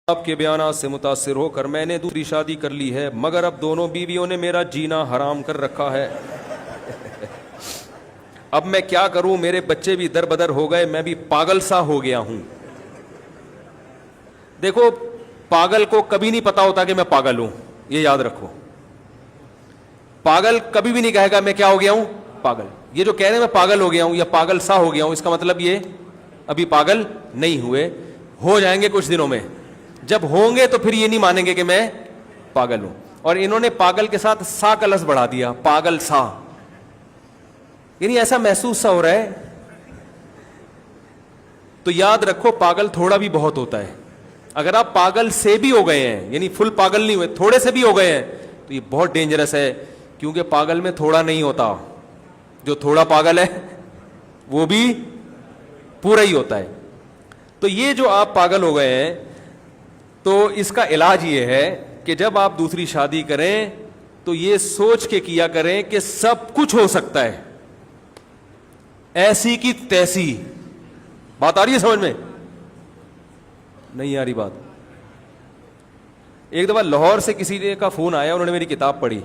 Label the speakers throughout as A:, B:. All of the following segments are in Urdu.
A: آپ کے بیانات سے متاثر ہو کر میں نے دوسری شادی کر لی ہے، مگر اب دونوں بیویوں نے میرا جینا حرام کر رکھا ہے۔ اب میں کیا کروں؟ میرے بچے بھی در بدر ہو گئے، میں بھی پاگل سا ہو گیا ہوں۔ دیکھو، پاگل کو کبھی نہیں پتا ہوتا کہ میں پاگل ہوں، یہ یاد رکھو۔ پاگل کبھی بھی نہیں کہے گا میں کیا ہو گیا ہوں، پاگل۔ یہ جو کہہ رہے ہیں میں پاگل ہو گیا ہوں یا پاگل سا ہو گیا ہوں، اس کا مطلب یہ ابھی پاگل نہیں ہوئے، ہو جائیں گے کچھ دنوں میں۔ جب ہوں گے تو پھر یہ نہیں مانیں گے کہ میں پاگل ہوں۔ اور انہوں نے پاگل کے ساتھ سا کا لفظ بڑھا دیا، پاگل سا، یعنی ایسا محسوس سا ہو رہا ہے۔ تو یاد رکھو، پاگل تھوڑا بھی بہت ہوتا ہے۔ اگر آپ پاگل سے بھی ہو گئے ہیں، یعنی فل پاگل نہیں ہوئے، تھوڑے سے بھی ہو گئے ہیں، تو یہ بہت ڈینجرس ہے، کیونکہ پاگل میں تھوڑا نہیں ہوتا، جو تھوڑا پاگل ہے وہ بھی پورا ہی ہوتا ہے۔ تو یہ جو آپ پاگل ہو گئے ہیں، تو اس کا علاج یہ ہے کہ جب آپ دوسری شادی کریں تو یہ سوچ کے کیا کریں کہ سب کچھ ہو سکتا ہے، ایسی کی تیسی۔ بات آ رہی ہے سمجھ میں؟ نہیں آ رہی بات؟ ایک دفعہ لاہور سے کسی کا فون آیا، انہوں نے میری کتاب پڑھی،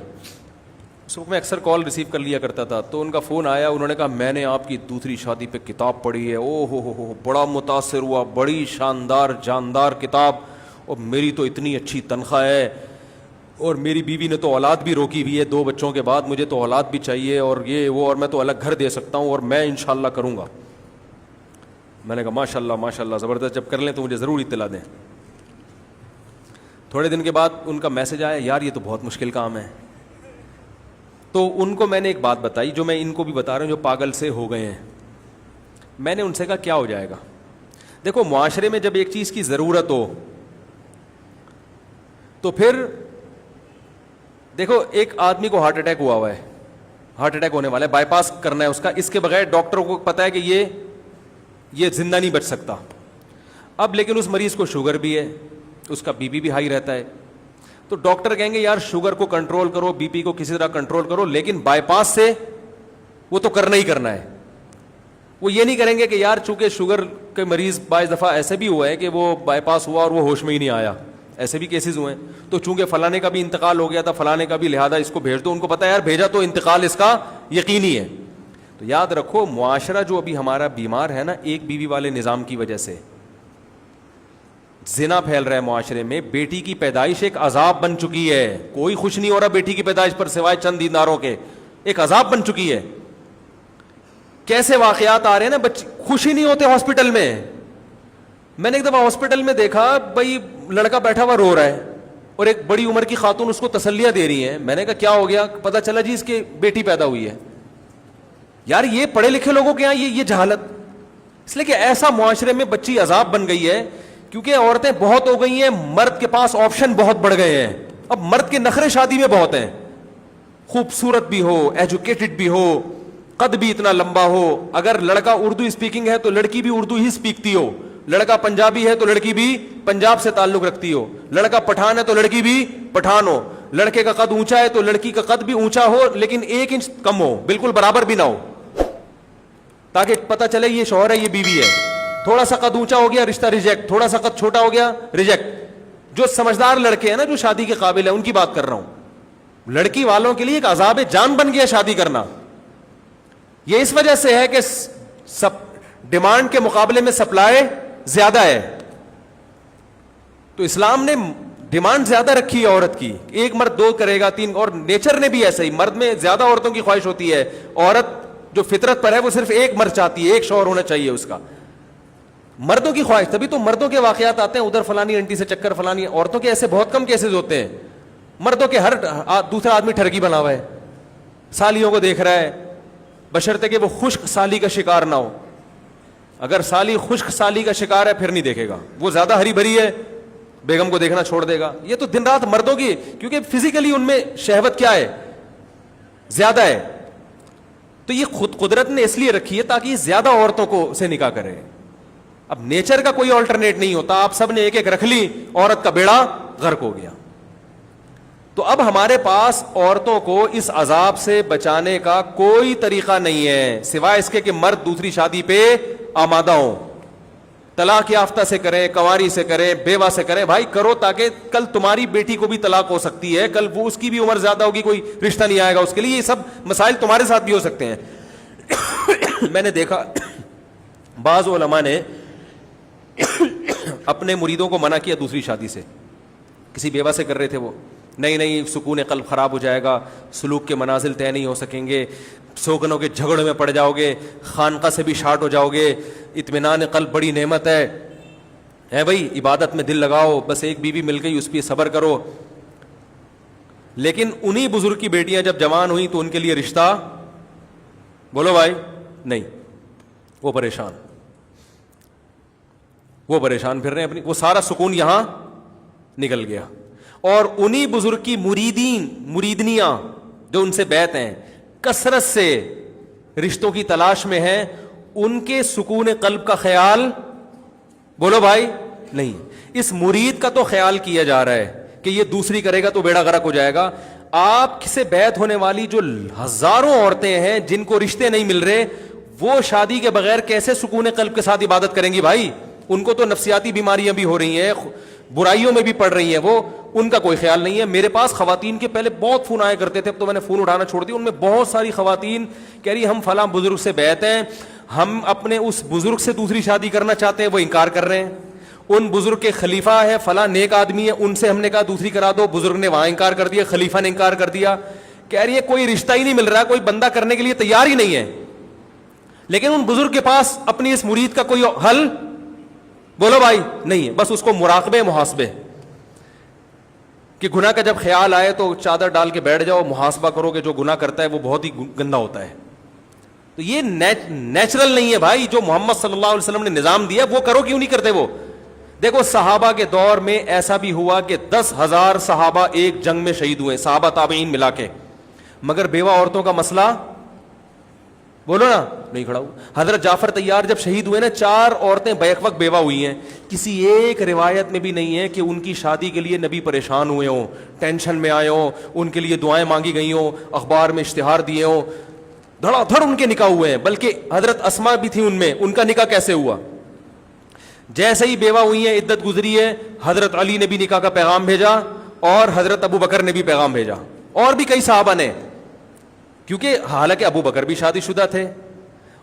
A: اس وقت میں اکثر کال ریسیو کر لیا کرتا تھا، تو ان کا فون آیا، انہوں نے کہا میں نے آپ کی دوسری شادی پہ کتاب پڑھی ہے، او ہو بڑا متاثر ہوا، بڑی شاندار جاندار کتاب، اور میری تو اتنی اچھی تنخواہ ہے، اور میری بیوی نے تو اولاد بھی روکی ہوئی ہے، 2 بچوں کے بعد مجھے تو اولاد بھی چاہیے، اور یہ وہ، اور میں تو الگ گھر دے سکتا ہوں، اور میں انشاءاللہ کروں گا۔ میں نے کہا ماشاءاللہ ماشاءاللہ، زبردست، جب کر لیں تو مجھے ضرور اطلاع دیں۔ تھوڑے دن کے بعد ان کا میسج آیا، یار یہ تو بہت مشکل کام ہے۔ تو ان کو میں نے ایک بات بتائی جو میں ان کو بھی بتا رہا ہوں جو پاگل سے ہو گئے ہیں۔ میں نے ان سے کہا کیا ہو جائے گا؟ دیکھو، معاشرے میں جب ایک چیز کی ضرورت ہو تو پھر دیکھو، ایک آدمی کو ہارٹ اٹیک ہوا ہے، ہارٹ اٹیک ہونے والا ہے، بائی پاس کرنا ہے اس کا، اس کے بغیر ڈاکٹروں کو پتا ہے کہ یہ زندہ نہیں بچ سکتا۔ اب لیکن اس مریض کو شوگر بھی ہے، اس کا بی پی بھی ہائی رہتا ہے، تو ڈاکٹر کہیں گے یار شوگر کو کنٹرول کرو، بی پی کو کسی طرح کنٹرول کرو، لیکن بائی پاس سے وہ تو کرنا ہی کرنا ہے۔ وہ یہ نہیں کریں گے کہ یار چونکہ شوگر کے مریض بعض دفعہ ایسے بھی ہوا ہے کہ وہ بائی پاس ہوا اور وہ ہوش میں ہی نہیں آیا، ایسے بھی کیسز ہوئے ہیں، تو چونکہ فلانے کا بھی انتقال ہو گیا تھا، فلانے کا بھی، لہذا اس کو بھیج دو۔ ان کو پتا ہے یار بھیجا تو انتقال اس کا یقینی ہے۔ تو یاد رکھو، معاشرہ جو ابھی ہمارا بیمار ہے نا، ایک بیوی والے نظام کی وجہ سے زنا پھیل رہا ہے معاشرے میں، بیٹی کی پیدائش ایک عذاب بن چکی ہے، کوئی خوش نہیں ہو رہا بیٹی کی پیدائش پر سوائے چند دیناروں کے، ایک عذاب بن چکی ہے۔ کیسے واقعات آ رہے ہیں نا، بچے خوشی نہیں ہوتے ہاسپٹل میں۔ میں نے ایک دفعہ ہاسپٹل میں دیکھا، بھائی لڑکا بیٹھا ہوا رو رہا ہے اور ایک بڑی عمر کی خاتون اس کو تسلیاں دے رہی ہیں۔ میں نے کہا کیا ہو گیا؟ پتا چلا جی اس کی بیٹی پیدا ہوئی ہے۔ یار یہ پڑھے لکھے لوگوں کے یہاں یہ جہالت، اس لیے کہ ایسا معاشرے میں بچی عذاب بن گئی ہے، کیونکہ عورتیں بہت ہو گئی ہیں، مرد کے پاس آپشن بہت بڑھ گئے ہیں۔ اب مرد کے نخرے شادی میں بہت ہیں، خوبصورت بھی ہو، ایجوکیٹڈ بھی ہو، قد بھی اتنا لمبا ہو، اگر لڑکا اردو اسپیکنگ ہے تو لڑکی بھی اردو ہی سپیکتی ہو، لڑکا پنجابی ہے تو لڑکی بھی پنجاب سے تعلق رکھتی ہو، لڑکا پٹھان ہے تو لڑکی بھی پٹھان ہو، لڑکے کا قد اونچا ہے تو لڑکی کا قد بھی اونچا ہو لیکن 1 انچ کم ہو، بالکل برابر بھی نہ ہو، تاکہ پتہ چلے یہ شوہر ہے یہ بیوی ہے۔ تھوڑا سا قد اونچا ہو گیا رشتہ ریجیکٹ، تھوڑا سا قد چھوٹا ہو گیا ریجیکٹ۔ جو سمجھدار لڑکے ہیں نا، جو شادی کے قابل ہیں، ان کی بات کر رہا ہوں۔ لڑکی والوں کے لیے ایک عذاب جان بن گیا شادی کرنا۔ یہ اس وجہ سے ہے کہ ڈیمانڈ کے مقابلے میں سپلائی زیادہ ہے، تو اسلام نے ڈیمانڈ زیادہ رکھی ہے عورت کی، 1 مرد 2 کرے گا 3، اور نیچر نے بھی ایسا ہی، مرد میں زیادہ عورتوں کی خواہش ہوتی ہے، عورت جو فطرت پر ہے وہ صرف 1 مرد چاہتی ہے، 1 شوہر ہونا چاہیے اس کا، مردوں کی خواہش۔ تبھی تو مردوں کے واقعات آتے ہیں، ادھر فلانی انٹی سے چکر، فلانی، عورتوں کے ایسے بہت کم کیسز ہوتے ہیں۔ مردوں کے ہر دوسرا آدمی ٹھرکی بنا ہوا ہے، سالیوں کو دیکھ رہا ہے، بشرطے کہ وہ خشک سالی کا شکار نہ ہو۔ اگر سالی خشک سالی کا شکار ہے پھر نہیں دیکھے گا، وہ زیادہ ہری بھری ہے، بیگم کو دیکھنا چھوڑ دے گا۔ یہ تو دن رات مردوں کی، کیونکہ فزیکلی ان میں شہوت کیا ہے، زیادہ ہے، تو یہ خود قدرت نے اس لیے رکھی ہے تاکہ یہ زیادہ عورتوں کو سے نکاح کرے۔ اب نیچر کا کوئی آلٹرنیٹ نہیں ہوتا، آپ سب نے 1 رکھ لی، عورت کا بیڑا غرق ہو گیا۔ تو اب ہمارے پاس عورتوں کو اس عذاب سے بچانے کا کوئی طریقہ نہیں ہے سوائے اس کے کہ مرد دوسری شادی پہ آمادہ ہوں، طلاق یافتہ سے کریں, کنواری سے کریں, بیوہ سے کریں, بھائی کرو, تاکہ کل تمہاری بیٹی کو بھی طلاق ہو سکتی ہے, کل وہ اس کی بھی عمر زیادہ ہوگی, کوئی رشتہ نہیں آئے گا اس کے لیے. یہ سب مسائل تمہارے ساتھ بھی ہو سکتے ہیں. میں نے دیکھا بعض علماء نے اپنے مریدوں کو منع کیا دوسری شادی سے. کسی بیوہ سے کر رہے تھے وہ, نہیں سکون قلب خراب ہو جائے گا, سلوک کے منازل طے نہیں ہو سکیں گے, سوگنوں کے جھگڑوں میں پڑ جاؤ گے, خانقاہ سے بھی شارٹ ہو جاؤ گے, اطمینان قلب بڑی نعمت ہے بھائی, عبادت میں دل لگاؤ, بس ایک بیوی مل گئی اس پہ صبر کرو. لیکن انہی بزرگ کی بیٹیاں جب جوان ہوئیں تو ان کے لیے رشتہ, بولو بھائی, نہیں, وہ پریشان پھر رہے ہیں اپنی, وہ سارا سکون یہاں نکل گیا. اور انہی بزرگ کی مریدنیاں جو ان سے بیعت ہیں, کثرت سے رشتوں کی تلاش میں ہیں, ان کے سکون قلب کا خیال, بولو بھائی, نہیں. اس مرید کا تو خیال کیا جا رہا ہے کہ یہ دوسری کرے گا تو بیڑا غرق ہو جائے گا. آپ سے بیعت ہونے والی جو ہزاروں عورتیں ہیں جن کو رشتے نہیں مل رہے, وہ شادی کے بغیر کیسے سکون قلب کے ساتھ عبادت کریں گی بھائی؟ ان کو تو نفسیاتی بیماریاں بھی ہو رہی ہیں, برائیوں میں بھی پڑ رہی ہیں, وہ ان کا کوئی خیال نہیں ہے. میرے پاس خواتین کے پہلے بہت فون آیا کرتے تھے, اب تو میں نے فون اٹھانا چھوڑ دیا. ان میں بہت ساری خواتین کہہ رہی ہم فلاں بزرگ سے بیعت ہیں, ہم اپنے اس بزرگ سے دوسری شادی کرنا چاہتے ہیں, وہ انکار کر رہے ہیں. ان بزرگ کے خلیفہ ہے, فلاں نیک آدمی ہے, ان سے ہم نے کہا دوسری کرا دو, بزرگ نے وہاں انکار کر دیا, خلیفہ نے انکار کر دیا. کہہ رہی ہے کوئی رشتہ ہی نہیں مل رہا, کوئی بندہ کرنے کے لیے تیار ہی نہیں ہے. لیکن ان بزرگ کے پاس اپنی اس مرید کا کوئی حل, بولو بھائی, نہیں ہے. بس اس کو مراقبے محاسبے کہ گناہ کا جب خیال آئے تو چادر ڈال کے بیٹھ جاؤ, محاسبہ کرو کہ جو گناہ کرتا ہے وہ بہت ہی گندا ہوتا ہے. تو یہ نیچرل نہیں ہے بھائی, جو محمد صلی اللہ علیہ وسلم نے نظام دیا وہ کرو, کیوں نہیں کرتے وہ؟ دیکھو صحابہ کے دور میں ایسا بھی ہوا کہ 10,000 صحابہ ایک جنگ میں شہید ہوئے, صحابہ تابعین ملا کے, مگر بیوہ عورتوں کا مسئلہ, بولو نا, نہیں کھڑا ہوا. حضرت جعفر طیار جب شہید ہوئے نا, 4 عورتیں بیک وقت بیوہ ہوئی ہیں. کسی ایک روایت میں بھی نہیں ہے کہ ان کی شادی کے لیے نبی پریشان ہوئے ہوں, ٹینشن میں آئے ہوں, ان کے لیے دعائیں مانگی گئی ہوں, اخبار میں اشتہار دیے ہوں, دھڑا دھڑ ان کے نکاح ہوئے ہیں. بلکہ حضرت اسما بھی تھی ان میں, ان کا نکاح کیسے ہوا؟ جیسے ہی بیوہ ہوئی ہیں, عدت گزری ہے, حضرت علی نے بھی نکاح کا پیغام بھیجا, اور حضرت ابو بکر نے بھی پیغام بھیجا, اور بھی کئی صحابہ نے. کیونکہ حالانکہ ابو بکر بھی شادی شدہ تھے,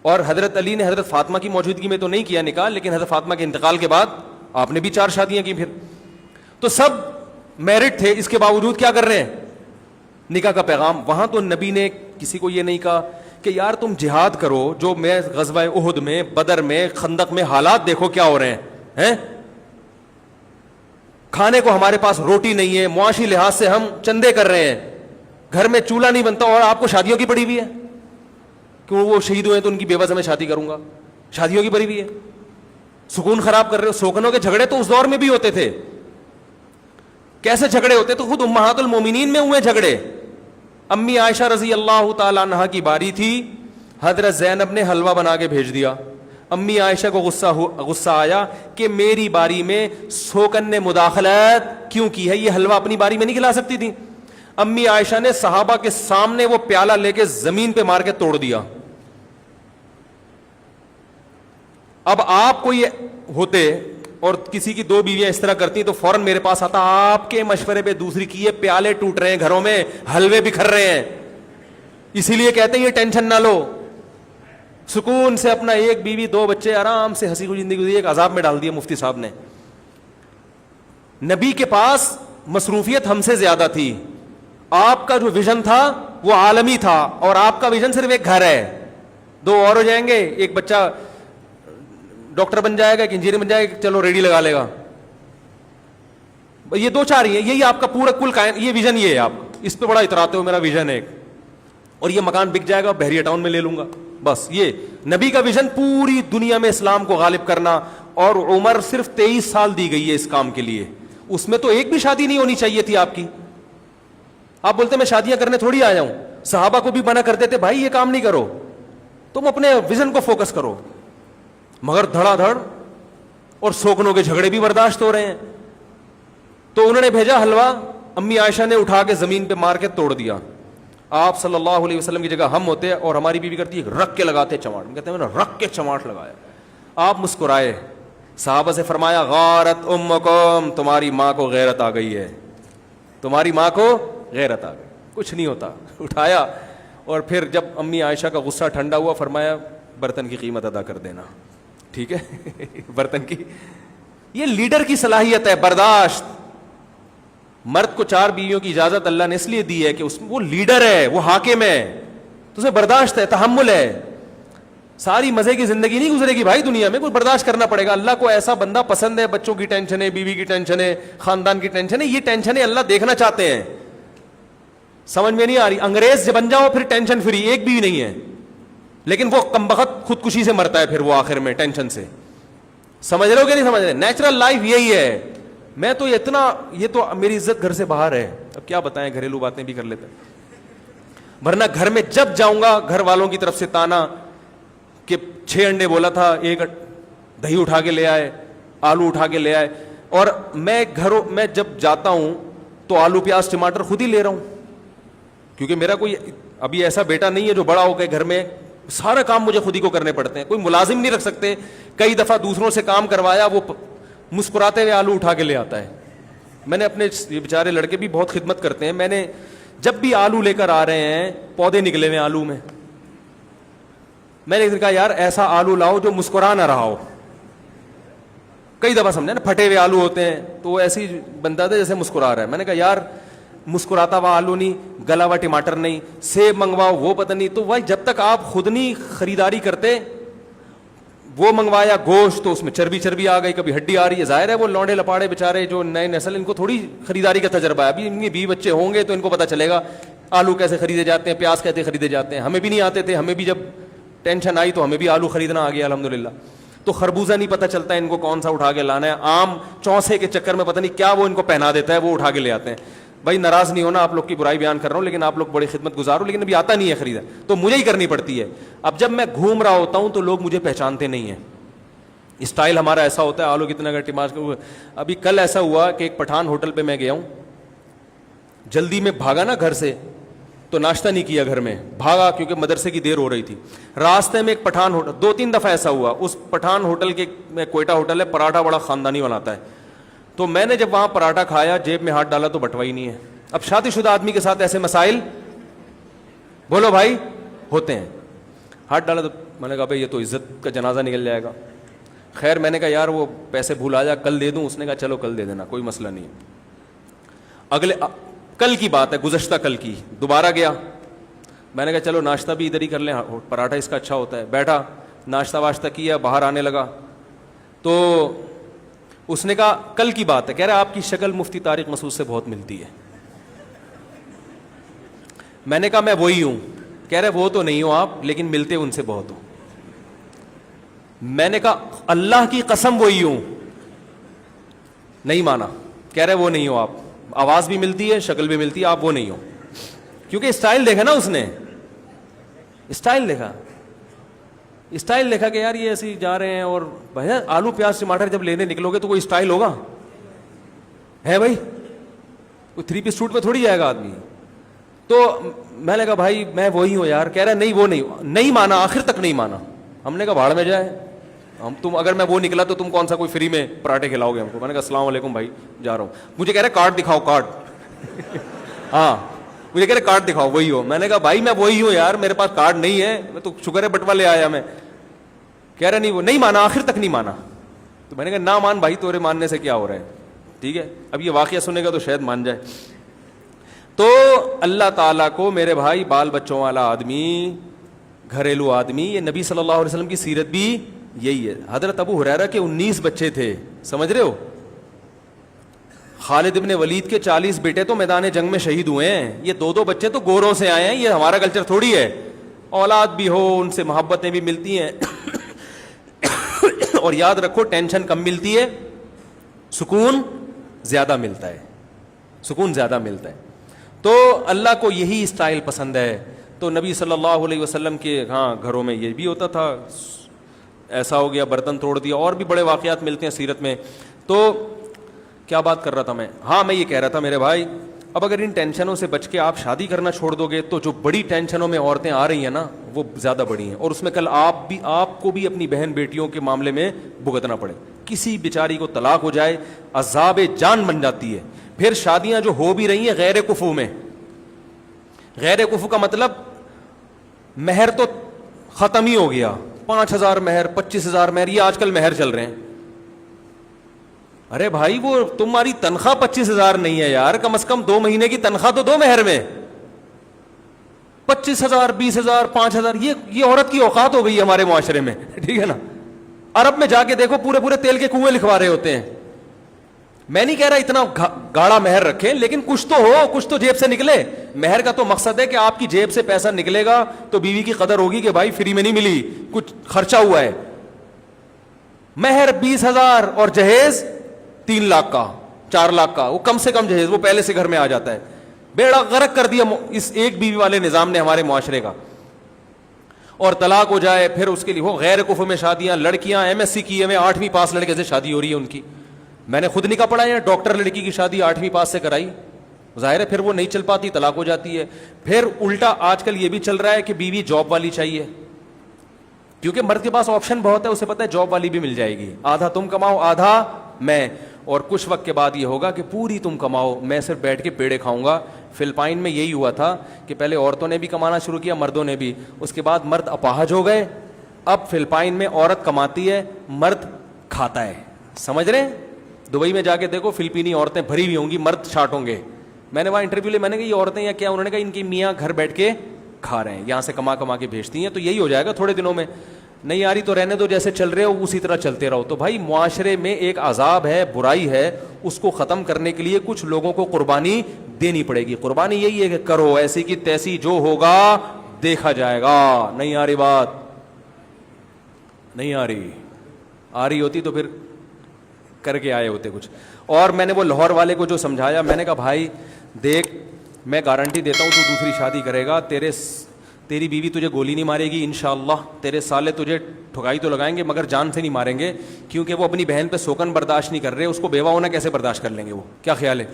A: اور حضرت علی نے حضرت فاطمہ کی موجودگی میں تو نہیں کیا نکاح, لیکن حضرت فاطمہ کے انتقال کے بعد آپ نے بھی 4 شادیاں کی. پھر تو سب میرٹ تھے, اس کے باوجود کیا کر رہے ہیں؟ نکاح کا پیغام. وہاں تو نبی نے کسی کو یہ نہیں کہا کہ یار تم جہاد کرو, جو میں غزوہ احد میں, بدر میں, خندق میں حالات دیکھو کیا ہو رہے ہیں, کھانے کو ہمارے پاس روٹی نہیں ہے, معاشی لحاظ سے ہم چندے کر رہے ہیں, گھر میں چولہا نہیں بنتا, اور آپ کو شادیوں کی پڑی ہوئی ہے. کیوں وہ شہید ہوئے تو ان کی بیوہ سے میں شادی کروں گا, شادیوں کی پڑی ہوئی ہے, سکون خراب کر رہے ہو. سوکنوں کے جھگڑے تو اس دور میں بھی ہوتے تھے. کیسے جھگڑے ہوتے تو خود امہات المومنین میں ہوئے جھگڑے. امی عائشہ رضی اللہ تعالی عنہا کی باری تھی, حضرت زینب نے حلوہ بنا کے بھیج دیا. امی عائشہ کو غصہ آیا کہ میری باری میں سوکن نے مداخلت کیوں کی ہے, یہ حلوہ اپنی باری میں نہیں کھلا سکتی تھی. امی عائشہ نے صحابہ کے سامنے وہ پیالہ لے کے زمین پہ مار کے توڑ دیا. اب آپ کوئی ہوتے اور کسی کی 2 بیویاں اس طرح کرتی تو فوراً میرے پاس آتا, آپ کے مشورے پہ دوسری کی ہے, پیالے ٹوٹ رہے ہیں گھروں میں, حلوے بکھر رہے ہیں, اسی لیے کہتے ہیں یہ ٹینشن نہ لو, سکون سے اپنا 1 بیوی 2 بچے آرام سے ہنسی خوشی زندگی. ایک عذاب میں ڈال دیا مفتی صاحب نے. نبی کے پاس مصروفیت ہم سے زیادہ تھی, آپ کا جو ویژن تھا وہ عالمی تھا, اور آپ کا ویژن صرف ایک گھر ہے, 2 اور ہو جائیں گے, ایک بچہ ڈاکٹر بن جائے گا, ایک انجینئر بن جائے گا, چلو ریڈی لگا لے گا, یہ 2-4 ہی ہیں, یہی آپ کا پورا کل یہ ویژن یہ ہے. آپ اس پہ بڑا اتراتے ہو, میرا ویژن ہے ایک, اور یہ مکان بک جائے گا بحریہ ٹاؤن میں لے لوں گا, بس. یہ نبی کا ویژن پوری دنیا میں اسلام کو غالب کرنا, اور عمر صرف 23 سال دی گئی ہے اس کام کے لیے. اس میں تو ایک بھی شادی نہیں ہونی چاہیے تھی آپ کی. آپ بولتے میں شادیاں کرنے تھوڑی آیا ہوں. صحابہ کو بھی منع کرتے تھے, بھائی یہ کام نہیں کرو, تم اپنے ویژن کو فوکس کرو. مگر دھڑا دھڑ اور سوکنوں کے جھگڑے بھی برداشت ہو رہے ہیں. تو انہوں نے بھیجا حلوہ, امی عائشہ نے اٹھا کے زمین پہ مار کے توڑ دیا. آپ صلی اللہ علیہ وسلم کی جگہ ہم ہوتے اور ہماری بیوی کرتی ہے رکھ کے لگاتے چماٹ, کہتے ہیں میں نے رکھ کے چماٹ لگایا. آپ مسکرائے صحابہ سے فرمایا غارت امکم, تمہاری ماں کو غیرت آ گئی ہے, تمہاری ماں کو غیرت آ گئی. کچھ نہیں ہوتا. اٹھایا اور پھر جب امی عائشہ کا غصہ ٹھنڈا ہوا فرمایا برتن کی قیمت ادا کر دینا, ٹھیک ہے. برتن کی, یہ لیڈر کی صلاحیت ہے, برداشت. مرد کو 4 بیویوں کی اجازت اللہ نے اس لیے دی ہے کہ وہ لیڈر ہے, وہ حاکم ہے, تو اسے برداشت ہے, تحمل ہے. ساری مزے کی زندگی نہیں گزرے گی بھائی دنیا میں, کچھ برداشت کرنا پڑے گا. اللہ کو ایسا بندہ پسند ہے, بچوں کی ٹینشن ہے, بیوی کی ٹینشن ہے, خاندان کی ٹینشن ہے, یہ ٹینشن ہے اللہ دیکھنا چاہتے ہیں. سمجھ میں نہیں آ رہی. انگریز جب بن جاؤ پھر ٹینشن فری, ایک بھی نہیں ہے, لیکن وہ کمبخت خودکشی سے مرتا ہے پھر وہ آخر میں ٹینشن سے. سمجھ رہے ہو کہ نہیں سمجھ رہے؟ نیچرل لائف یہی ہے. میں تو اتنا, یہ تو میری عزت گھر سے باہر ہے, اب کیا بتائیں, گھریلو باتیں بھی کر لیتے ہیں. ورنہ گھر میں جب جاؤں گا گھر والوں کی طرف سے تانا کہ 6 انڈے بولا تھا, 1 دہی اٹھا کے لے آئے, آلو اٹھا کے لے آئے. اور میں گھروں میں جب جاتا ہوں تو آلو پیاز ٹماٹر خود ہی لے رہا ہوں, کیونکہ میرا کوئی ابھی ایسا بیٹا نہیں ہے جو بڑا ہو گئے گھر میں سارا کام مجھے خود ہی کو کرنے پڑتے ہیں. کوئی ملازم نہیں رکھ سکتے. کئی دفعہ دوسروں سے کام کروایا, وہ مسکراتے ہوئے آلو اٹھا کے لے آتا ہے. میں نے اپنے یہ بیچارے لڑکے بھی بہت خدمت کرتے ہیں, میں نے جب بھی آلو لے کر آ رہے ہیں, پودے نکلے ہوئے آلو میں نے ایک دن کہا یار ایسا آلو لاؤ جو مسکرا نہ رہا ہو. کئی دفعہ سمجھا نا, پھٹے ہوئے آلو ہوتے ہیں تو وہ ایسی بنتا تھا جیسے مسکرا رہا ہے. میں نے کہا یار مسکراتا ہوا آلو نہیں, گلا ہوا ٹماٹر نہیں, سیب منگواؤ وہ پتہ نہیں. تو بھائی جب تک آپ خود نہیں خریداری کرتے, وہ منگوایا گوشت تو اس میں چربی آ گئی, کبھی ہڈی آ رہی ہے. ظاہر ہے وہ لونڈے لپاڑے بیچارے جو نئے نسل, ان کو تھوڑی خریداری کا تجربہ ہے. ابھی ان کے 20 بچے ہوں گے تو ان کو پتہ چلے گا آلو کیسے خریدے جاتے ہیں, پیاز کیسے خریدے جاتے ہیں. ہمیں بھی نہیں آتے تھے, ہمیں بھی جب ٹینشن آئی تو ہمیں بھی آلو خریدنا آ گیا الحمدللہ. تو خربوزہ نہیں پتہ چلتا ان کو کون سا اٹھا کے لانا ہے. آم چوسے کے چکر میں پتہ نہیں کیا وہ ان کو پہنا دیتا ہے, وہ اٹھا کے لے آتے ہیں. بھائی ناراض نہیں ہونا, آپ لوگ کی برائی بیان کر رہا ہوں, لیکن آپ لوگ بڑی خدمت گزار ہو, لیکن ابھی آتا نہیں ہے خریدا تو مجھے ہی کرنی پڑتی ہے. اب جب میں گھوم رہا ہوتا ہوں تو لوگ مجھے پہچانتے نہیں ہیں. اسٹائل ہمارا ایسا ہوتا ہے, آلو کتنا کا ٹماٹر. ابھی کل ایسا ہوا کہ ایک پٹھان ہوٹل پہ میں گیا ہوں, جلدی میں بھاگا نا گھر سے, تو ناشتہ نہیں کیا گھر میں, بھاگا کیونکہ مدرسے کی دیر ہو رہی تھی. راستے میں ایک پٹھان ہوٹل, 2-3 دفعہ ایسا ہوا. اس پٹھان ہوٹل کے میں کوئٹہ ہوٹل ہے, پراٹھا بڑا خاندانی بناتا ہے. تو میں نے جب وہاں پراٹھا کھایا, جیب میں ہاتھ ڈالا تو بٹوا ہی نہیں ہے. اب شادی شدہ آدمی کے ساتھ ایسے مسائل بولو بھائی ہوتے ہیں. ہاتھ ڈالا تو میں نے کہا بھائی یہ تو عزت کا جنازہ نکل جائے گا. خیر میں نے کہا یار وہ پیسے بھولا جا, کل دے دوں. اس نے کہا چلو کل دے دینا, کوئی مسئلہ نہیں. کل کی بات ہے, گزشتہ کل کی. دوبارہ گیا, میں نے کہا چلو ناشتہ بھی ادھر ہی کر لیں, پراٹھا اس کا اچھا ہوتا ہے. بیٹھا, ناشتہ واشتہ کیا, باہر آنے لگا تو اس نے کہا کل کی بات ہے, کہہ رہا آپ کی شکل مفتی طارق مسعود سے بہت ملتی ہے. میں نے کہا میں وہی ہوں. کہہ رہے وہ تو نہیں ہو آپ, لیکن ملتے ان سے بہت ہو. میں نے کہا اللہ کی قسم وہی ہوں. نہیں مانا, کہہ رہے وہ نہیں ہو آپ, آواز بھی ملتی ہے, شکل بھی ملتی ہے, آپ وہ نہیں ہو. کیونکہ اسٹائل دیکھا نا اس نے, اسٹائل دیکھا کہ یار یہ ایسے جا رہے ہیں. اور بھائی آلو پیاز ٹماٹر جب لینے نکلو گے تو کوئی اسٹائل ہوگا ہے بھائی, کوئی 3 پیس سوٹ پہ تھوڑی جائے گا آدمی. تو میں نے کہا بھائی میں وہی ہوں یار. کہہ رہا نہیں وہ نہیں مانا, آخر تک نہیں مانا. ہم نے کہا بھاڑ میں جائے, تم اگر میں وہ نکلا تو تم کون سا کوئی فری میں پراٹھے کھلاؤ گے ہم کو. میں نے کہا السلام علیکم بھائی جا رہا ہوں. مجھے کہہ رہے کارڈ دکھاؤ, کارڈ. ہاں مجھے کہہ رہے کارڈ دکھاؤ, وہی ہو. میں نے کہا بھائی میں وہی ہوں یار, میرے پاس کارڈ نہیں ہے, میں تو شکر ہے بٹوا لے آیا میں. کہہ رہا نہیں وہ نہیں مانا, آخر تک نہیں مانا. تو میں نے کہا نہ مان بھائی, تورے ماننے سے کیا ہو رہا ہے, ٹھیک ہے. اب یہ واقعہ سنے گا تو شاید مان جائے. تو اللہ تعالیٰ کو میرے بھائی بال بچوں والا آدمی, گھریلو آدمی, یہ نبی صلی اللہ علیہ وسلم کی سیرت بھی یہی ہے. حضرت ابو ہریرہ کے 19 بچے تھے, سمجھ رہے ہو. خالد ابن ولید کے 40 بیٹے تو میدان جنگ میں شہید ہوئے ہیں. یہ 2 بچے تو گوروں سے آئے ہیں. یہ ہمارا کلچر تھوڑی ہے, اولاد بھی ہو ان سے محبتیں بھی ملتی ہیں. اور یاد رکھو ٹینشن کم ملتی ہے, سکون زیادہ ملتا ہے, سکون زیادہ ملتا ہے. تو اللہ کو یہی اسٹائل پسند ہے. تو نبی صلی اللہ علیہ وسلم کے گھروں میں یہ بھی ہوتا تھا. ایسا ہو گیا برتن توڑ دیا, اور بھی بڑے واقعات ملتے ہیں سیرت میں. تو کیا بات کر رہا تھا میں, میں یہ کہہ رہا تھا میرے بھائی, اب اگر ان ٹینشنوں سے بچ کے آپ شادی کرنا چھوڑ دو گے تو جو بڑی ٹینشنوں میں عورتیں آ رہی ہیں نا وہ زیادہ بڑی ہیں, اور اس میں کل آپ کو بھی اپنی بہن بیٹیوں کے معاملے میں بھگتنا پڑے. کسی بیچاری کو طلاق ہو جائے عذاب جان بن جاتی ہے. پھر شادیاں جو ہو بھی رہی ہیں غیر کفو میں, غیر کفو کا مطلب مہر تو ختم ہی ہو گیا, 5,000 مہر 25,000 مہر, یہ آج کل مہر چل رہے ہیں. ارے بھائی وہ تمہاری تنخواہ 25,000 نہیں ہے یار, کم از کم 2 مہینے کی تنخواہ تو دو مہر میں. 25,000 20,000 5,000 یہ عورت کی اوقات ہو گئی ہے ہمارے معاشرے میں, ٹھیک ہے نا. عرب میں جا کے دیکھو پورے پورے تیل کے کنویں لکھوا رہے ہوتے ہیں. میں نہیں کہہ رہا اتنا گاڑا مہر رکھیں, لیکن کچھ تو ہو, کچھ تو جیب سے نکلے. مہر کا تو مقصد ہے کہ آپ کی جیب سے پیسہ نکلے گا تو بیوی کی قدر ہوگی کہ بھائی فری میں نہیں ملی, کچھ خرچہ ہوا ہے. مہر 20,000 اور جہیز 3 لاکھ کا 4 لاکھ کا, وہ کم سے کم جہیز وہ پہلے سے گھر میں آ جاتا ہے. بیڑا غرق کر دیا اس ایک بیوی والے نظام نے ہمارے معاشرے کا. اور طلاق ہو جائے پھر اس کے لیے وہ غیر کفو میں شادیاں. لڑکیاں MSc کی ہے, 8ویں پاس لڑکے سے شادی ہو رہی ہے ان کی. میں نے خود نکاح پڑھایا ہے, ڈاکٹر لڑکی کی شادی 8ویں پاس سے کرائی. ظاہر ہے پھر وہ نہیں چل پاتی, طلاق ہو جاتی ہے. پھر الٹا آج کل یہ بھی چل رہا ہے کہ بیوی جاب والی چاہیے, کیونکہ مرد کے پاس آپشن بہت ہے, اسے پتہ ہے جاب والی بھی مل جائے گی, آدھا تم کماؤ آدھا میں. اور کچھ وقت کے بعد یہ ہوگا کہ پوری تم کماؤ, میں صرف بیٹھ کے پیڑے کھاؤں گا. فلپائن میں یہی ہوا تھا کہ پہلے عورتوں نے بھی کمانا شروع کیا, مردوں نے بھی, اس کے بعد مرد اپاہج ہو گئے. اب فلپائن میں عورت کماتی ہے, مرد کھاتا ہے. سمجھ رہے ہیں؟ دبئی میں جا کے دیکھو فلپینی عورتیں بھری ہوئی ہوں گی, مرد شارٹ ہوں گے. میں نے وہاں انٹرویو لے, میں نے کہا یہ عورتیں یا کیا, انہوں نے کہا ان کی میاں گھر بیٹھ کے کھا رہے ہیں, یہاں سے کما کما کے بھیجتی ہیں. تو یہی ہو جائے گا تھوڑے دنوں میں. نہیں آ رہی تو رہنے دو, جیسے چل رہے ہو اسی طرح چلتے رہو. تو بھائی معاشرے میں ایک عذاب ہے, برائی ہے, اس کو ختم کرنے کے لیے کچھ لوگوں کو قربانی دینی پڑے گی. قربانی یہی ہے کہ کرو ایسی کی تیسی, جو ہوگا دیکھا جائے گا. نہیں آ رہی بات, نہیں آ رہی ہوتی تو پھر کر کے آئے ہوتے کچھ. اور میں نے وہ لاہور والے کو جو سمجھایا, میں نے کہا بھائی دیکھ میں گارنٹی دیتا ہوں تو دوسری شادی کرے گا, تیری بیوی تجھے گولی نہیں مارے گی انشاءاللہ, تیرے سالے تجھے ٹھکائی تو لگائیں گے مگر جان سے نہیں ماریں گے, کیونکہ وہ اپنی بہن پہ سوکن برداشت نہیں کر رہے, اس کو بیوہ ہونا کیسے برداشت کر لیں گے وہ, کیا خیال ہے؟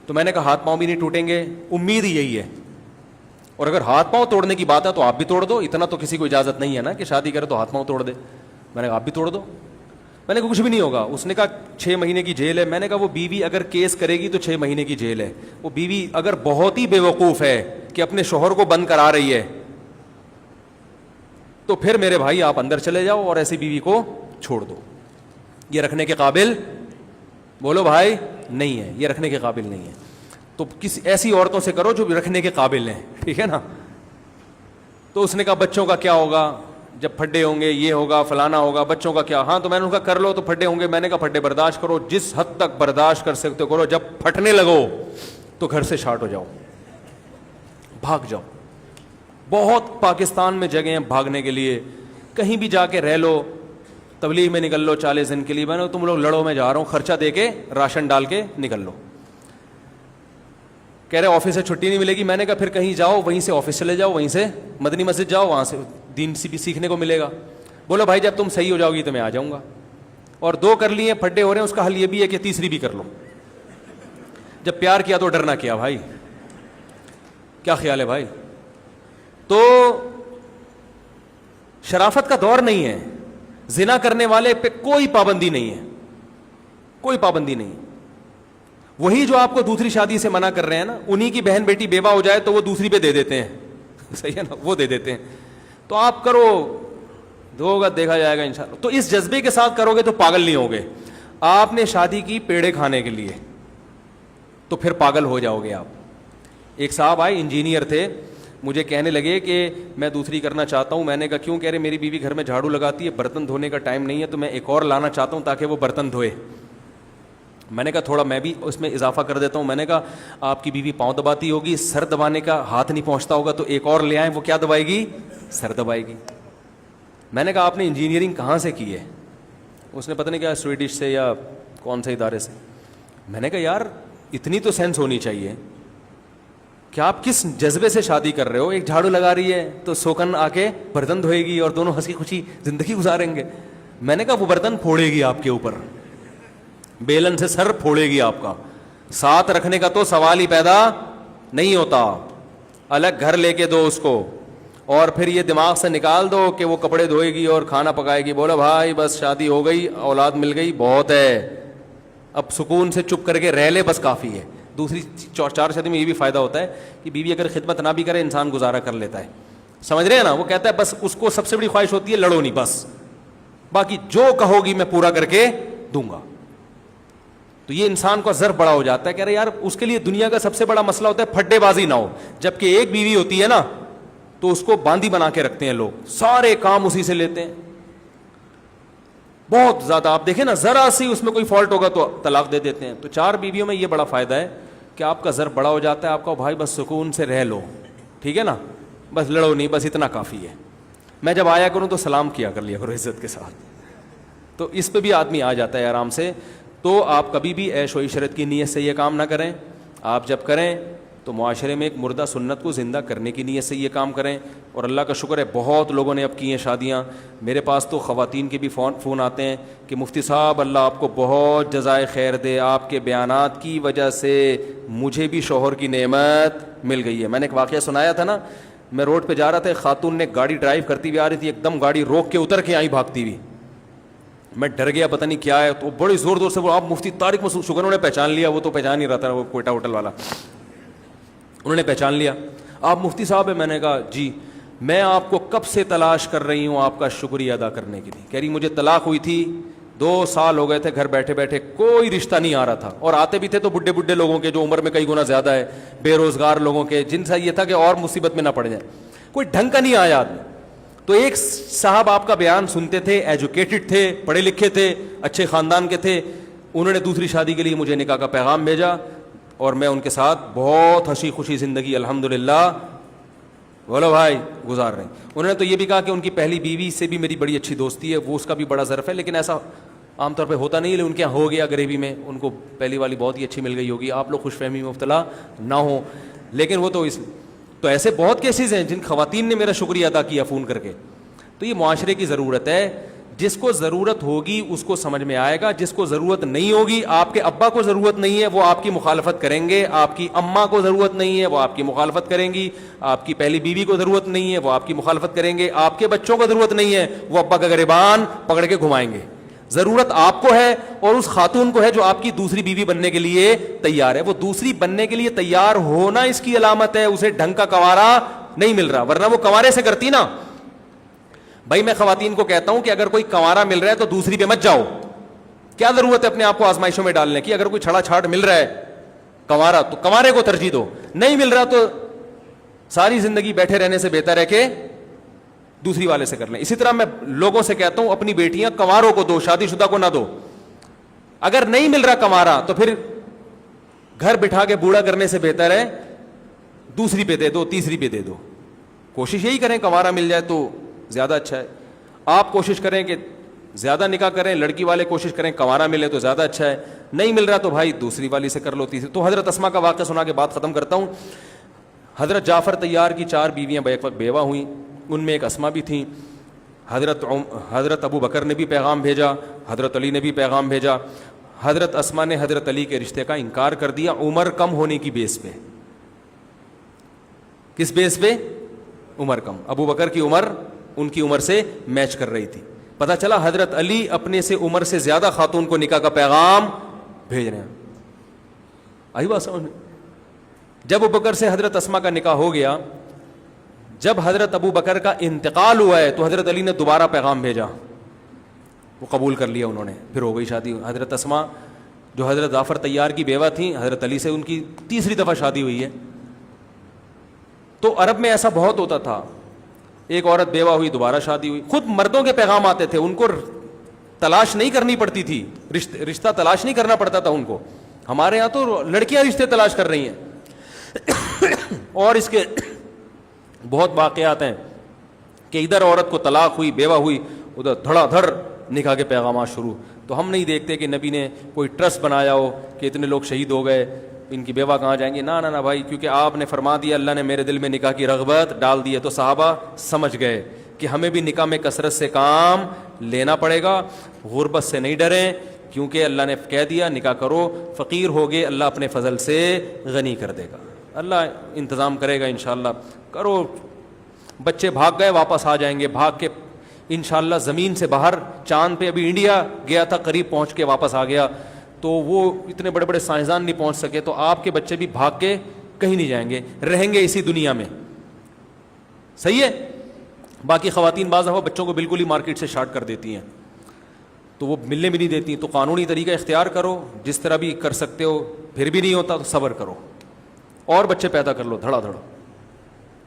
A: تو میں نے کہا ہاتھ پاؤں بھی نہیں ٹوٹیں گے, امید ہی یہی ہے. اور اگر ہاتھ پاؤں توڑنے کی بات ہے تو آپ بھی توڑ دو, اتنا تو کسی کو اجازت نہیں ہے نا کہ شادی کرے تو ہاتھ پاؤں توڑ دے. میں نے کہا آپ بھی توڑ دو. میں نے کہا کچھ بھی نہیں ہوگا. اس نے کہا 6 مہینے کی جیل ہے. میں نے کہا وہ بیوی اگر کیس کرے گی تو 6 مہینے کی جیل ہے. وہ بیوی اگر بہت ہی بے وقوف ہے کہ اپنے شوہر کو بند کرا رہی ہے تو پھر میرے بھائی آپ اندر چلے جاؤ اور ایسی بیوی کو چھوڑ دو. یہ رکھنے کے قابل, بولو بھائی, نہیں ہے, یہ رکھنے کے قابل نہیں ہے. تو کسی ایسی عورتوں سے کرو جو رکھنے کے قابل ہیں, ٹھیک ہے نا. تو اس نے کہا بچوں کا کیا ہوگا جب پھڈے ہوں گے, یہ ہوگا فلانا ہوگا, بچوں کا کیا. ہاں تو میں نے کہا کر لو تو پھڈے ہوں گے. میں نے کہا پھڈے برداشت کرو, جس حد تک برداشت کر سکتے کرو, جب پھٹنے لگو تو گھر سے شارٹ ہو جاؤ, بھاگ جاؤ. بہت پاکستان میں جگہ ہیں بھاگنے کے لیے, کہیں بھی جا کے رہ لو, تبلیغ میں نکل لو 40 دن کے لیے. میں نے تم لوگ لڑو, میں جا رہا ہوں, خرچہ دے کے راشن ڈال کے نکل لو. کہہ رہے آفس سے چھٹی نہیں ملے گی. میں نے کہا پھر کہیں جاؤ, وہیں سے آفس چلے جاؤ, وہیں سے مدنی مسجد جاؤ, وہاں سے دین بھی سیکھنے کو ملے گا. بولو بھائی جب تم صحیح ہو جاؤ گی تو میں آ جاؤں گا. اور 2 کر لیے پھڈے ہو رہے ہیں, اس کا حل یہ بھی ہے کہ تیسری بھی کر لو. جب پیار کیا تو ڈرنا کیا بھائی, کیا خیال ہے بھائی؟ تو شرافت کا دور نہیں ہے. زنا کرنے والے پہ کوئی پابندی نہیں ہے, کوئی پابندی نہیں. وہی جو آپ کو دوسری شادی سے منع کر رہے ہیں نا, انہی کی بہن بیٹی بیوہ ہو جائے تو وہ دوسری پہ دے دیتے ہیں, صحیح ہے نا, وہ دے دیتے ہیں. تو آپ کرو, دو گا دیکھا جائے گا انشاءاللہ. تو اس جذبے کے ساتھ کرو گے تو پاگل نہیں ہوگے. آپ نے شادی کی پیڑے کھانے کے لیے تو پھر پاگل ہو جاؤ گے آپ. ایک صاحب آئے, انجینئر تھے, مجھے کہنے لگے کہ میں دوسری کرنا چاہتا ہوں. میں نے کہا کیوں؟ کہہ رہے میری بیوی گھر میں جھاڑو لگاتی ہے, برتن دھونے کا ٹائم نہیں ہے, تو میں ایک اور لانا چاہتا ہوں تاکہ وہ برتن دھوئے. میں نے کہا تھوڑا میں بھی اس میں اضافہ کر دیتا ہوں. میں نے کہا آپ کی بیوی پاؤں دباتی ہوگی, سر دبانے کا ہاتھ نہیں پہنچتا ہوگا, تو ایک اور لے آئیں, وہ کیا دبائے گی؟ سر دبائے گی. میں نے کہا آپ نے انجینئرنگ کہاں سے کی ہے؟ اس نے پتہ نہیں کیا سویڈش سے یا کون سے ادارے سے. میں نے کہا یار اتنی تو سینس ہونی چاہیے کہ آپ کس جذبے سے شادی کر رہے ہو. ایک جھاڑو لگا رہی ہے تو سوکن آ کے برتن دھوئے گی اور دونوں ہنسی خوشی زندگی گزاریں گے. میں نے کہا وہ برتن پھوڑے گی آپ کے اوپر, بیلن سے سر پھوڑے گی آپ کا, ساتھ رکھنے کا تو سوال ہی پیدا نہیں ہوتا. الگ گھر لے کے دو اس کو, اور پھر یہ دماغ سے نکال دو کہ وہ کپڑے دھوئے گی اور کھانا پکائے گی. بولو بھائی بس شادی ہو گئی, اولاد مل گئی, بہت ہے, اب سکون سے چپ کر کے رہ لے, بس کافی ہے. دوسری چار شادی میں یہ بھی فائدہ ہوتا ہے کہ بیوی اگر خدمت نہ بھی کرے انسان گزارا کر لیتا ہے. سمجھ رہے ہیں نا, وہ کہتا ہے بس اس کو سب سے بڑی خواہش ہوتی ہے لڑو نہیں, بس باقی جو کہو گی میں پورا کر کے دوں گا. تو یہ انسان کا ضرب بڑا ہو جاتا ہے. کہہ رہے یار اس کے لیے دنیا کا سب سے بڑا مسئلہ ہوتا ہے پھڈے بازی نہ ہو. جبکہ ایک بیوی ہوتی ہے نا تو اس کو باندی بنا کے رکھتے ہیں لوگ, سارے کام اسی سے لیتے ہیں بہت زیادہ. آپ دیکھیں نا ذرا سی اس میں کوئی فالٹ ہوگا تو طلاق دے دیتے ہیں. تو 4 بیویوں میں یہ بڑا فائدہ ہے کہ آپ کا ضرب بڑا ہو جاتا ہے. آپ کا بھائی بس سکون سے رہ لو, ٹھیک ہے نا, بس لڑو نہیں, بس اتنا کافی ہے. میں جب آیا کروں تو سلام کیا کر لیا کرو عزت کے ساتھ. تو اس پہ بھی آدمی آ جاتا ہے آرام سے. تو آپ کبھی بھی عیش و عشرت کی نیت سے یہ کام نہ کریں. آپ جب کریں تو معاشرے میں ایک مردہ سنت کو زندہ کرنے کی نیت سے یہ کام کریں. اور اللہ کا شکر ہے بہت لوگوں نے اب کی ہیں شادیاں. میرے پاس تو خواتین کے بھی فون آتے ہیں کہ مفتی صاحب اللہ آپ کو بہت جزائے خیر دے, آپ کے بیانات کی وجہ سے مجھے بھی شوہر کی نعمت مل گئی ہے. میں نے ایک واقعہ سنایا تھا نا, میں روڈ پہ جا رہا تھا, خاتون نے گاڑی ڈرائیو کرتی ہوئی آ رہی تھی, ایک دم گاڑی روک کے اتر کے آئی بھاگتی ہوئی. میں ڈر گیا پتہ نہیں کیا ہے. تو بڑی زور زور سے وہ آپ مفتی طارق مسعود, شکر انہوں نے پہچان لیا, وہ تو پہچان ہی رہا تھا, وہ کوئٹہ ہوٹل والا, انہوں نے پہچان لیا. آپ مفتی صاحب ہے؟ میں نے کہا جی. میں آپ کو کب سے تلاش کر رہی ہوں آپ کا شکریہ ادا کرنے کے لیے. کہہ رہی مجھے طلاق ہوئی تھی 2 سال ہو گئے تھے, گھر بیٹھے بیٹھے کوئی رشتہ نہیں آ رہا تھا, اور آتے بھی تھے تو بڈھے بڈھے لوگوں کے جو عمر میں کئی گنا زیادہ ہے, بے روزگار لوگوں کے, جن سے یہ تھا کہ اور مصیبت میں نہ پڑ جائیں. کوئی ڈھنگ کا نہیں آیا آدمی. تو ایک صاحب آپ کا بیان سنتے تھے, ایجوکیٹڈ تھے, پڑھے لکھے تھے, اچھے خاندان کے تھے. انہوں نے دوسری شادی کے لیے مجھے نکاح کا پیغام بھیجا, اور میں ان کے ساتھ بہت ہنسی خوشی زندگی الحمدللہ بولو بھائی گزار رہے ہیں. انہوں نے تو یہ بھی کہا کہ ان کی پہلی بیوی سے بھی میری بڑی اچھی دوستی ہے, وہ اس کا بھی بڑا ظرف ہے, لیکن ایسا عام طور پہ ہوتا نہیں ہے. لیکن ان کے یہاں ہو گیا غریبی میں, ان کو پہلی والی بہت ہی اچھی مل گئی ہوگی. آپ لوگ خوش فہمی میں مبتلا نہ ہوں. لیکن وہ تو ایسے بہت کیسز ہیں جن خواتین نے میرا شکریہ ادا کیا فون کر کے. تو یہ معاشرے کی ضرورت ہے. جس کو ضرورت ہوگی اس کو سمجھ میں آئے گا, جس کو ضرورت نہیں ہوگی, آپ کے ابا کو ضرورت نہیں ہے وہ آپ کی مخالفت کریں گے, آپ کی اماں کو ضرورت نہیں ہے وہ آپ کی مخالفت کریں گی, آپ کی پہلی بیوی کو ضرورت نہیں ہے وہ آپ کی مخالفت کریں گے, آپ کے بچوں کو ضرورت نہیں ہے وہ ابا کا گریبان پکڑ کے گھمائیں گے. ضرورت آپ کو ہے اور اس خاتون کو ہے جو آپ کی دوسری بیوی بننے کے لیے تیار ہے. وہ دوسری بننے کے لیے تیار ہونا اس کی علامت ہے, اسے ڈھنگ کا کنوارا نہیں مل رہا, ورنہ وہ کنوارے سے کرتی نا. بھائی میں خواتین کو کہتا ہوں کہ اگر کوئی کنوارا مل رہا ہے تو دوسری پہ مت جاؤ. کیا ضرورت ہے اپنے آپ کو آزمائشوں میں ڈالنے کی؟ اگر کوئی چھڑا چھاٹ مل رہا ہے کنوارا تو کنوارے کو ترجیح دو, نہیں مل رہا تو ساری زندگی بیٹھے رہنے سے بہتر ہے کہ دوسری والے سے کر لیں. اسی طرح میں لوگوں سے کہتا ہوں اپنی بیٹیاں کنواروں کو دو, شادی شدہ کو نہ دو. اگر نہیں مل رہا کنوارا تو پھر گھر بٹھا کے بوڑھا کرنے سے بہتر ہے دوسری پہ دے دو, تیسری پہ دے دو. کوشش یہی کریں کنوارا مل جائے تو زیادہ اچھا ہے. آپ کوشش کریں کہ زیادہ نکاح کریں, لڑکی والے کوشش کریں کنوارا ملے تو زیادہ اچھا ہے. نہیں مل رہا تو بھائی دوسری والی سے کر لو, تیسری. تو حضرت اسما کا واقعہ سنا کے بات ختم کرتا ہوں. حضرت جعفر طیار کی 4 بیویاں بیک وقت بیوہ ہوئیں, ان میں ایک اسما بھی تھیں. حضرت ابو بکر نے بھی پیغام بھیجا, حضرت علی نے بھی پیغام بھیجا. حضرت اسما نے حضرت علی کے رشتے کا انکار کر دیا عمر کم ہونے کی بیس پہ. کس بیس پہ؟ عمر کم. ابو بکر کی عمر ان کی عمر سے میچ کر رہی تھی. پتہ چلا حضرت علی اپنے سے عمر سے زیادہ خاتون کو نکاح کا پیغام بھیج رہے ہیں. آئی بات سمجھ میں؟ جب ابو بکر سے حضرت اسما کا نکاح ہو گیا, جب حضرت ابو بکر کا انتقال ہوا ہے تو حضرت علی نے دوبارہ پیغام بھیجا, وہ قبول کر لیا انہوں نے, پھر ہو گئی شادی. حضرت اسما جو حضرت جعفر طیار کی بیوہ تھیں, حضرت علی سے ان کی تیسری دفعہ شادی ہوئی ہے. تو عرب میں ایسا بہت ہوتا تھا, ایک عورت بیوہ ہوئی دوبارہ شادی ہوئی. خود مردوں کے پیغام آتے تھے, ان کو تلاش نہیں کرنی پڑتی تھی, رشتہ تلاش نہیں کرنا پڑتا تھا ان کو. ہمارے ہاں تو لڑکیاں رشتے تلاش کر رہی ہیں. اور اس کے بہت واقعات ہیں کہ ادھر عورت کو طلاق ہوئی, بیوہ ہوئی, ادھر دھڑا دھڑ نکاح کے پیغامات شروع. تو ہم نہیں دیکھتے کہ نبی نے کوئی ٹرسٹ بنایا ہو کہ اتنے لوگ شہید ہو گئے, ان کی بیوہ کہاں جائیں گے. نہ نہ بھائی, کیونکہ آپ نے فرما دیا, اللہ نے میرے دل میں نکاح کی رغبت ڈال دی ہے, تو صحابہ سمجھ گئے کہ ہمیں بھی نکاح میں کثرت سے کام لینا پڑے گا. غربت سے نہیں ڈریں, کیونکہ اللہ نے کہہ دیا نکاح کرو, فقیر ہوگے اللہ اپنے فضل سے غنی کر دے گا, اللہ انتظام کرے گا انشاءاللہ. کرو, بچے بھاگ گئے واپس آ جائیں گے, بھاگ کے انشاءاللہ زمین سے باہر چاند پہ, ابھی انڈیا گیا تھا قریب پہنچ کے واپس آ گیا, تو وہ اتنے بڑے بڑے سائنسدان نہیں پہنچ سکے, تو آپ کے بچے بھی بھاگ کے کہیں نہیں جائیں گے, رہیں گے اسی دنیا میں. صحیح ہے. باقی خواتین بعض دفعہ بچوں کو بالکل ہی مارکیٹ سے شارٹ کر دیتی ہیں, تو وہ ملنے بھی نہیں دیتی. تو قانونی طریقہ اختیار کرو, جس طرح بھی کر سکتے ہو, پھر بھی نہیں ہوتا تو صبر کرو اور بچے پیدا کر لو دھڑا دھڑ.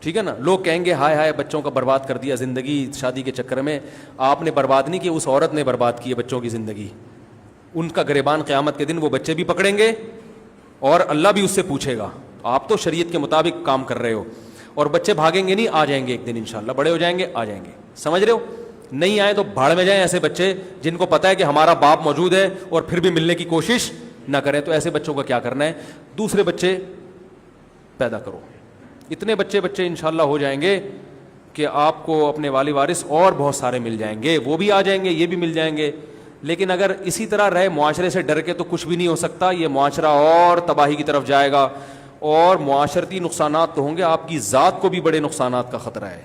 A: ٹھیک ہے نا. لوگ کہیں گے ہائے ہائے بچوں کا برباد کر دیا زندگی شادی کے چکر میں. آپ نے برباد نہیں کی, اس عورت نے برباد کی ہے بچوں کی زندگی. ان کا گریبان قیامت کے دن وہ بچے بھی پکڑیں گے اور اللہ بھی اس سے پوچھے گا. آپ تو شریعت کے مطابق کام کر رہے ہو, اور بچے بھاگیں گے نہیں, آ جائیں گے ایک دن انشاءاللہ, بڑے ہو جائیں گے آ جائیں گے. سمجھ رہے ہو. نہیں آئے تو بھاڑ میں جائیں ایسے بچے جن کو پتہ ہے کہ ہمارا باپ موجود ہے اور پھر بھی ملنے کی کوشش نہ کریں. تو ایسے بچوں کا کیا کرنا ہے, دوسرے بچے پیدا کرو. اتنے بچے انشاءاللہ ہو جائیں گے کہ آپ کو اپنے والی وارث اور بہت سارے مل جائیں گے, وہ بھی آ جائیں گے, یہ بھی مل جائیں گے. لیکن اگر اسی طرح رہے معاشرے سے ڈر کے تو کچھ بھی نہیں ہو سکتا. یہ معاشرہ اور تباہی کی طرف جائے گا, اور معاشرتی نقصانات تو ہوں گے, آپ کی ذات کو بھی بڑے نقصانات کا خطرہ ہے.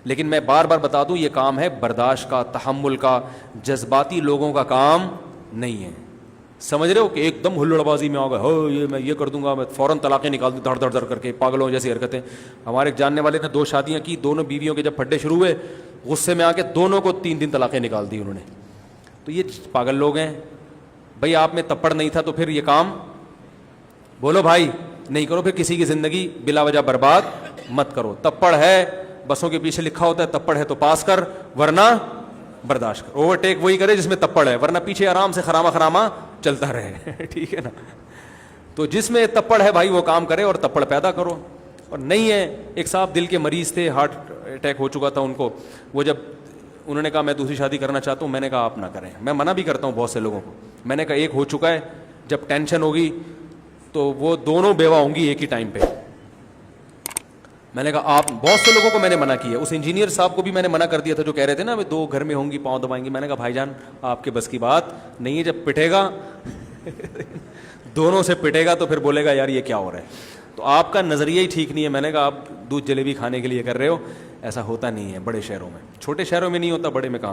A: لیکن میں بار بار بتا دوں یہ کام ہے برداشت کا, تحمل کا, جذباتی لوگوں کا کام نہیں ہے. سمجھ رہے ہو کہ ایک دم ہلڑ بازی میں ہوگا, ہو یہ میں یہ کر دوں گا, میں فوراً طلاقیں نکال دوں دھڑ دھڑ دھڑ کر کے, پاگلوں جیسی حرکتیں. ہمارے ایک جاننے والے نے 2 شادیاں کی, دونوں بیویوں کے جب پھڈے شروع ہوئے غصے میں آ کے دونوں کو 3 طلاقیں نکال دی انہوں نے. تو یہ پاگل لوگ ہیں. بھائی آپ میں تپڑ نہیں تھا تو پھر یہ کام بولو بھائی نہیں کرو, پھر کسی کی زندگی بلا وجہ برباد مت کرو. تپڑ ہے, بسوں کے پیچھے لکھا ہوتا ہے تپڑ ہے تو پاس کر, ورنہ برداشت کر. اوور ٹیک وہی کرے جس میں تپڑ ہے, ورنہ پیچھے آرام سے خراما خراما چلتا رہے. ٹھیک ہے نا. تو جس میں تپڑ ہے بھائی وہ کام کرے اور تپڑ پیدا کرو. اور نہیں ہے, ایک صاحب دل کے مریض تھے, ہارٹ اٹیک ہو چکا تھا ان کو. وہ جب انہوں نے کہا میں دوسری شادی کرنا چاہتا ہوں, میں نے کہا آپ نہ کریں. میں منع بھی کرتا ہوں بہت سے لوگوں کو. میں نے کہا ایک ہو چکا ہے, جب ٹینشن ہوگی تو وہ دونوں بیوہ ہوں گی ایک ہی ٹائم پہ. میں نے کہا آپ, بہت سے لوگوں کو میں نے منع کیا. اس انجینئر صاحب کو بھی میں نے منع کر دیا تھا جو کہہ رہے تھے نا 2 گھر میں ہوں گی پاؤں دبائیں گی. میں نے کہا بھائی جان آپ کے بس کی بات نہیں ہے, جب پٹے گا دونوں سے پٹے گا تو پھر بولے گا یار یہ کیا ہو رہا ہے. تو آپ کا نظریہ ہی ٹھیک نہیں ہے. میں نے کہا آپ دودھ جلیبی کھانے کے لیے کر رہے ہو, ایسا ہوتا نہیں ہے بڑے شہروں میں. چھوٹے شہروں میں نہیں ہوتا, بڑے میں کہاں.